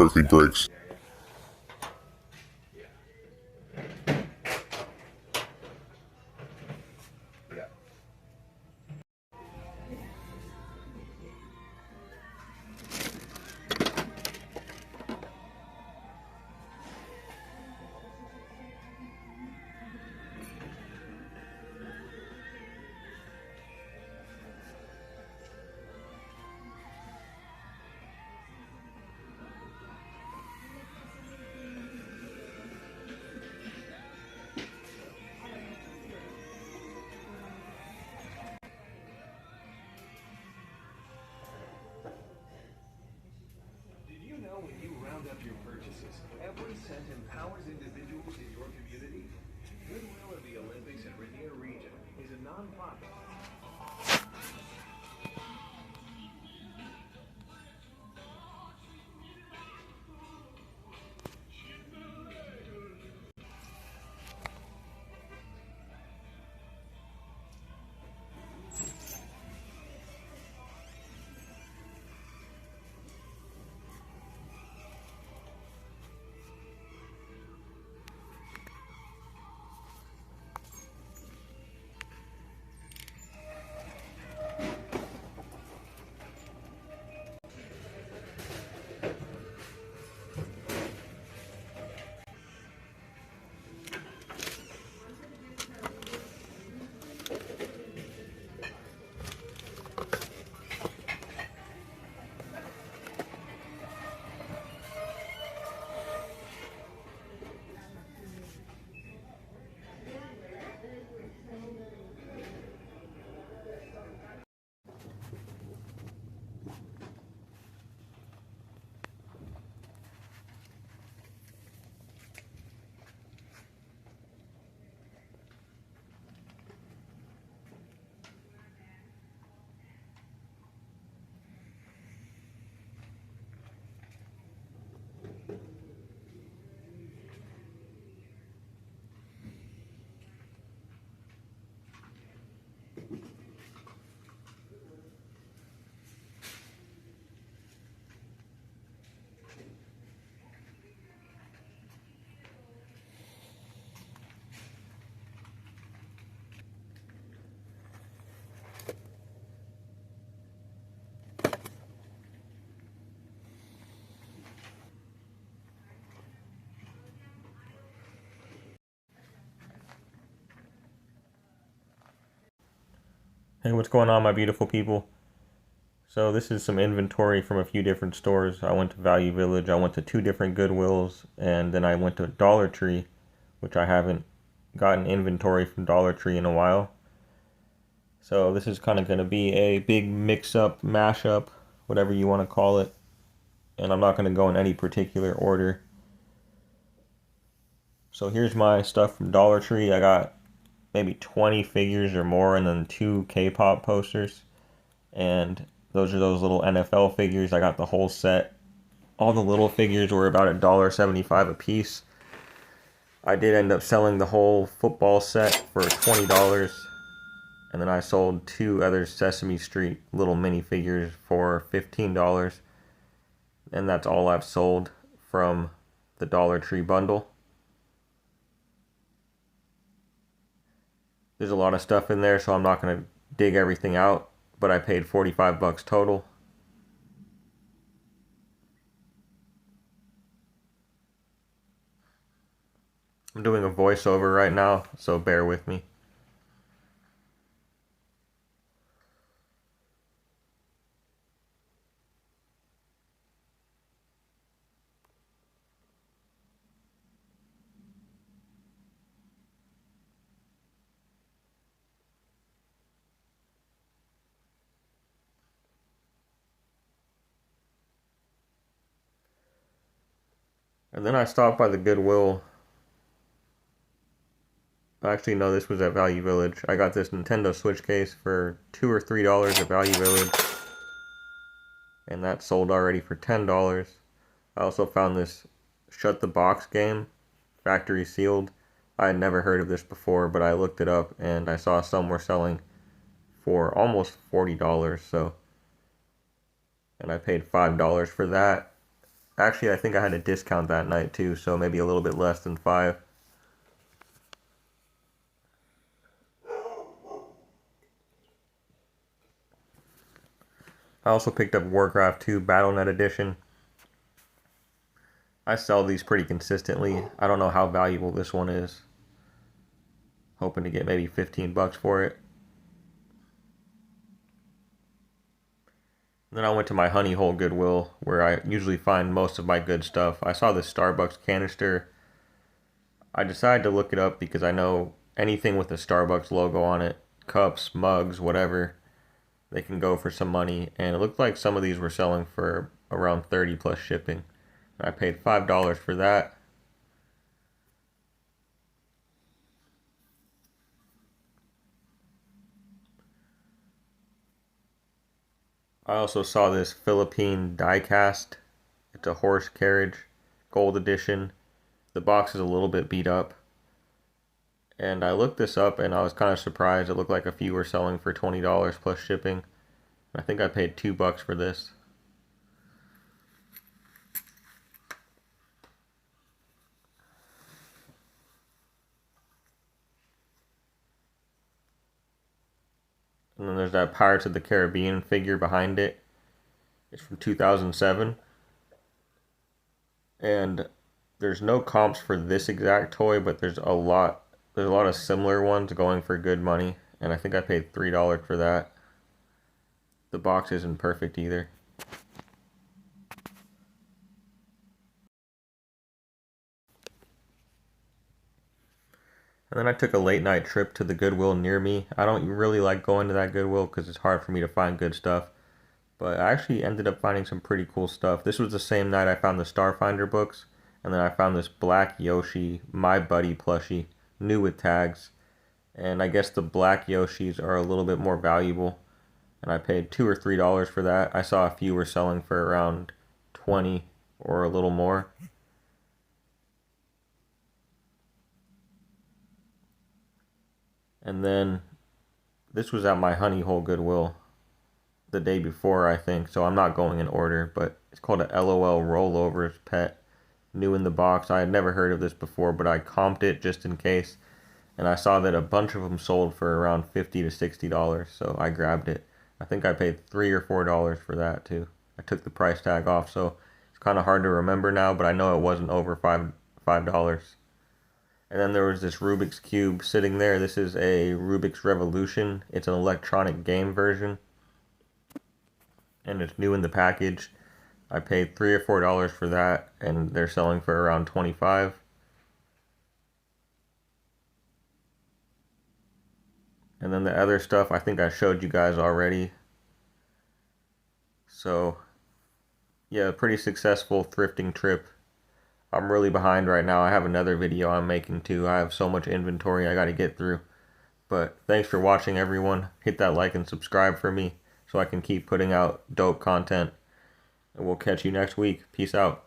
Berkeley brakes. When you round up your purchases, every cent empowers individuals in your community. Goodwill of the Olympics and Rainier Region is a non-profit. Hey, what's going on, my beautiful people? So this is some inventory from a few different stores. I went to Value Village, I went to 2 different Goodwills, and then I went to Dollar Tree, which I haven't gotten inventory from Dollar Tree in a while. So this is kind of going to be a big mix-up, mash-up, whatever you want to call it. And I'm not going to go in any particular order. So here's my stuff from Dollar Tree. I got maybe 20 figures or more, and then 2 K-pop posters. And those are those little NFL figures. I got the whole set. All the little figures were about $1.75 a piece. I did end up selling the whole football set for $20. And then I sold 2 other Sesame Street little minifigures for $15. And that's all I've sold from the Dollar Tree bundle. There's a lot of stuff in there, so I'm not going to dig everything out, but I paid 45 bucks total. I'm doing a voiceover right now, so bear with me. And then I stopped by the Goodwill. Actually, no, this was at Value Village. I got this Nintendo Switch case for $2 or $3 at Value Village. And that sold already for $10. I also found this Shut the Box game, factory sealed. I had never heard of this before, but I looked it up and I saw some were selling for almost $40, so. And I paid $5 for that. Actually, I think I had a discount that night too, so maybe a little bit less than 5. I also picked up Warcraft 2 Battle.net Edition. I sell these pretty consistently. I don't know how valuable this one is. Hoping to get maybe 15 bucks for it. Then I went to my Honey Hole Goodwill, where I usually find most of my good stuff. I saw this Starbucks canister. I decided to look it up because I know anything with the Starbucks logo on it, cups, mugs, whatever, they can go for some money. And it looked like some of these were selling for around 30 plus shipping. I paid $5 for that. I also saw this Philippine diecast. It's a horse carriage, gold edition. The box is a little bit beat up. And I looked this up and I was kind of surprised. It looked like a few were selling for $20 plus shipping. I think I paid $2 for this. And then there's that Pirates of the Caribbean figure behind it. It's from 2007. And there's no comps for this exact toy, but there's a lot of similar ones going for good money. And I think I paid $3 for that. The box isn't perfect either. And then I took a late night trip to the Goodwill near me. I don't really like going to that Goodwill because it's hard for me to find good stuff. But I actually ended up finding some pretty cool stuff. This was the same night I found the Starfinder books. And then I found this black Yoshi, My Buddy plushie, new with tags. And I guess the black Yoshis are a little bit more valuable. And I paid $2 or $3 for that. I saw a few were selling for around 20 or a little more. And then this was at my Honey Hole Goodwill the day before, I think, so I'm not going in order, but it's called a LOL Rollovers Pet, new in the box. I had never heard of this before, but I comped it just in case, and I saw that a bunch of them sold for around $50 to $60, so I grabbed it. I think I paid $3 or $4 for that too. I took the price tag off, so it's kind of hard to remember now, but I know it wasn't over $5. And then there was this Rubik's Cube sitting there. This is a Rubik's Revolution. It's an electronic game version. And it's new in the package. I paid $3 or $4 for that, and they're selling for around 25. And then the other stuff, I think I showed you guys already. So, yeah, pretty successful thrifting trip. I'm really behind right now. I have another video I'm making too. I have so much inventory I got to get through. But thanks for watching, everyone. Hit that like and subscribe for me so I can keep putting out dope content. And we'll catch you next week. Peace out.